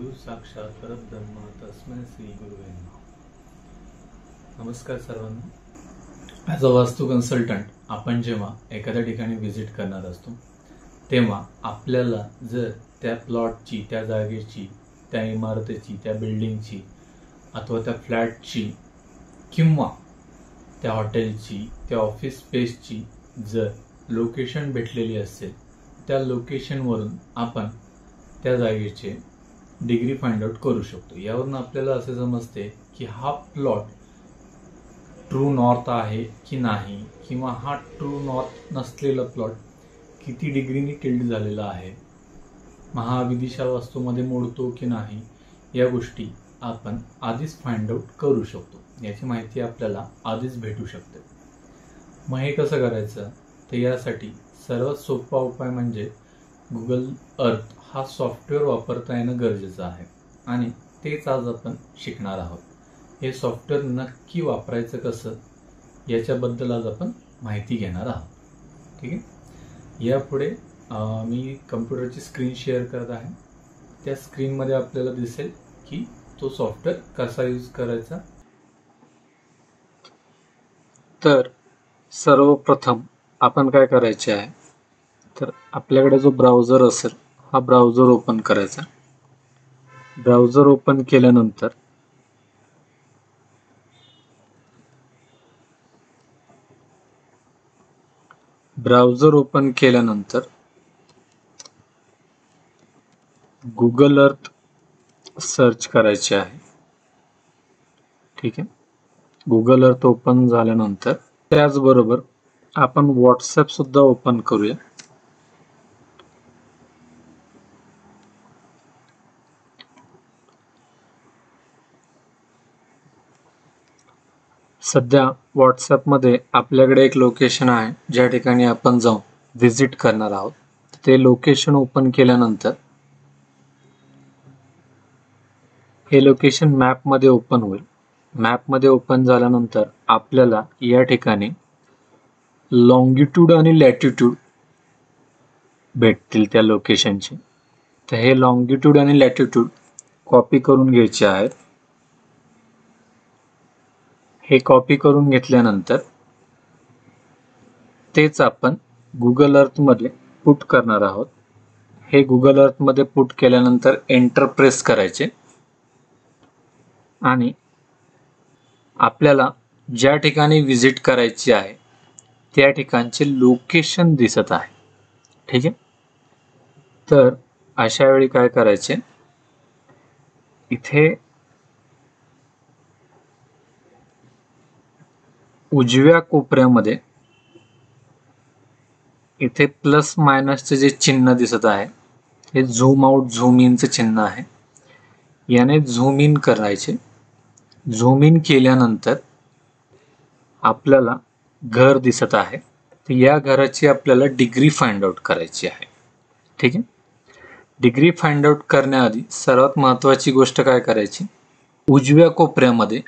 गुरु साक्षात परब्रह्म तस्मै श्री गुरुवे नमः। नमस्कार सर्वांना। ॲज अ वास्तू कन्सल्टंट आपण जेव्हा एखाद्या ठिकाणी व्हिजिट करणार असतो तेव्हा आपल्याला जर त्या प्लॉटची, त्या जागेची, त्या इमारतीची, त्या बिल्डिंगची अथवा त्या फ्लॅटची किंवा त्या हॉटेलची, त्या ऑफिस स्पेसची जर लोकेशन भेटलेली असेल, त्या लोकेशनवरून आपण त्या जागेचे डिग्री फाइंड आउट करू शकतो। यावरून आपल्याला असे समजते की हा प्लॉट ट्रू नॉर्थ आहे की नाही, किंवा हा ट्रू नॉर्थ नसलेला प्लॉट किती डिग्रीनी टिल्ट झालेला आहे, महाविदिशा वास्तूमध्ये मोडतो की नाही, या गोष्टी आपण आधीच फाइंड आउट करू शकतो। याची माहिती आपल्याला आधीच भेटू शकते। मग हे कसं करायचं, तर यासाठी सर्वात सोपा उपाय म्हणजे गुगल अर्थ हा सॉफ्टवेअर वापरता येणं गरजेचं आहे आणि तेच आज आपण शिकणार आहोत। हे सॉफ्टवेअर नक्की वापरायचं कसं याच्याबद्दल आज आपण माहिती घेणार आहोत। ठीक आहे। यापुढे मी कम्प्युटरची स्क्रीन शेअर करत आहे। त्या स्क्रीनमध्ये आपल्याला दिसेल की तो सॉफ्टवेअर कसा यूज करायचा। तर सर्वप्रथम आपण काय करायचे आहे, तर आपल्याकडे जो ब्राउझर असेल हा ब्राउझर ओपन करायचा। ब्राउझर ओपन केल्यानंतर गुगल अर्थ सर्च करायचे आहे। ठीक आहे। गुगल अर्थ ओपन झाल्यानंतर त्याचबरोबर आपण व्हॉट्सॲप सुद्धा ओपन करूया। सध्या व्हॉट्सॲपमध्ये आपल्याकडे एक लोकेशन आहे ज्या ठिकाणी आपण जाऊन व्हिजिट करणार आहोत। ते लोकेशन ओपन केल्यानंतर हे लोकेशन मॅपमध्ये ओपन होईल। मॅपमध्ये ओपन झाल्यानंतर आपल्याला या ठिकाणी लॉंगिट्यूड आणि लॅटिट्यूड भेटतील त्या लोकेशनचे। तर हे लॉंगिट्यूड आणि लॅटिट्यूड कॉपी करून घ्यायचे आहेत। हे कॉपी करून घेतल्यानंतर तेच आपण गुगल अर्थ मध्ये पुट करणार आहोत। हे गुगल अर्थ मध्ये पुट केल्यानंतर एंटर प्रेस करायचे आणि आपल्याला ज्या ठिकाणी व्हिजिट करायची आहे त्या ठिकाणचे लोकेशन दिसत आहे। ठीक आहे। तर अशा वेळी काय करायचे, इथे उजव्या कोपऱ्यामध्ये इथे प्लस मायनसचे जे चिन्ह दिसत आहे हे झूम आउट झूम इनचे चिन्ह आहे। याने झूम इन करायचे। झूम इन केल्यानंतर आपल्याला घर दिसत आहे, तर या घराची आपल्याला डिग्री फाइंड आउट करायची आहे। ठीक आहे। डिग्री फाइंड आउट करण्याआधी सर्वात महत्त्वाची गोष्ट काय करायची, उजव्या कोपऱ्यामध्ये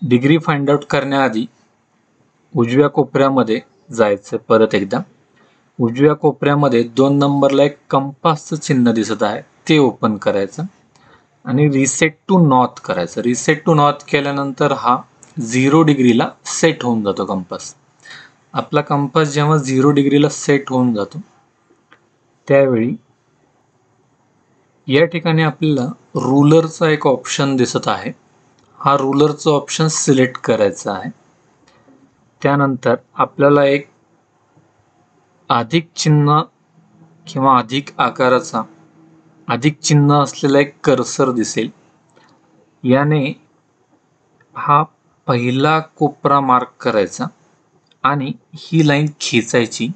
डिग्री फाइंड आउट करण्याआधी उजव्या कोपऱ्यामध्ये जायचं। परत एकदा उजव्या कोपऱ्यामध्ये 2 नंबरला एक कंपासचं चिन्ह दिसत आहे, ते ओपन करायचं आणि रिसेट टू नॉर्थ करायचं। रिसेट टू नॉर्थ केल्यानंतर हा 0 डिग्रीला सेट होऊन जातो कंपास। आपला कंपास जेव्हा 0 डिग्रीला सेट होऊन जातो त्यावेळी या ठिकाणी आपल्याला रूलरचा एक ऑप्शन दिसत आहे। हा रूलरचा ऑप्शन सिलेक्ट करायचा आहे। त्यानंतर आपल्याला एक अधिक चिन्ह किंवा अधिक आकाराचा अधिक चिन्ह असलेला एक कर्सर दिसेल। याने हा पहिला कोपरा मार्क करायचा आणि ही लाईन खेचायची।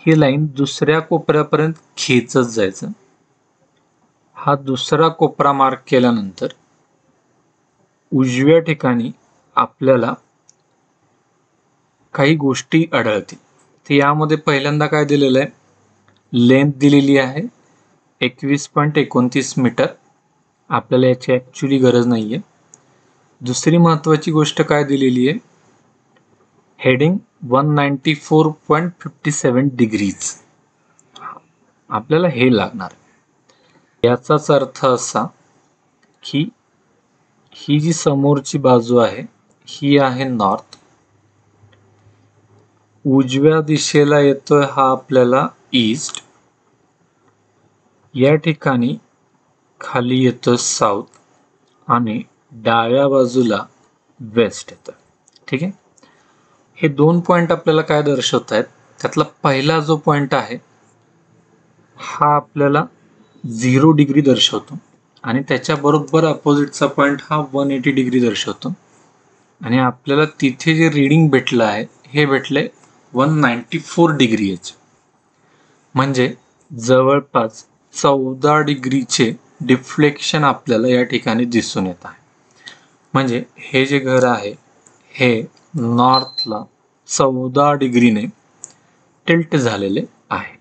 ही लाईन दुसऱ्या कोपऱ्यापर्यंत खेचत जायचं। हा दुसरा कोपरा मार्क केल्यानंतर उजव्या ठिकाणी आपल्याला काही गोष्टी आढळतील। तर यामध्ये पहिल्यांदा काय दिलेलं आहे, लेंथ दिलेली आहे 21.29 मीटर। आपल्याला याची ॲक्च्युली गरज नाही आहे। दुसरी महत्त्वाची गोष्ट काय दिलेली आहे, हेडिंग 194.57 डिग्रीज। आपल्याला हे लागणार। याचाच अर्थ असा की ही जी समोरची बाजू आहे ही आहे नॉर्थ, उजव्या दिशेला येतोय हा आपल्याला ईस्ट, या ठिकाणी खाली येतोय साऊथ आणि डाव्या बाजूला वेस्ट येतं. ठीक आहे. हे दोन पॉइंट आपल्याला काय दर्शवत आहेत, त्यातला पहिला जो पॉइंट आहे हा आपल्याला 0 डिग्री दर्शवतो आणि त्याच्या बरोबर अपोजिटचा पॉइंट हा 180 डिग्री दर्शवतो आणि आपल्याला तिथे जे रीडिंग भेटलं आहे हे भेटले 194 डिग्री एच, म्हणजे जवळपास 14 डिग्रीचे डिफ्लेक्शन आपल्याला या ठिकाणी दिसून येत आहे. म्हणजे हे जे घर आहे हे नॉर्थला 14 डिग्रीने टिल्ट झालेले आहे.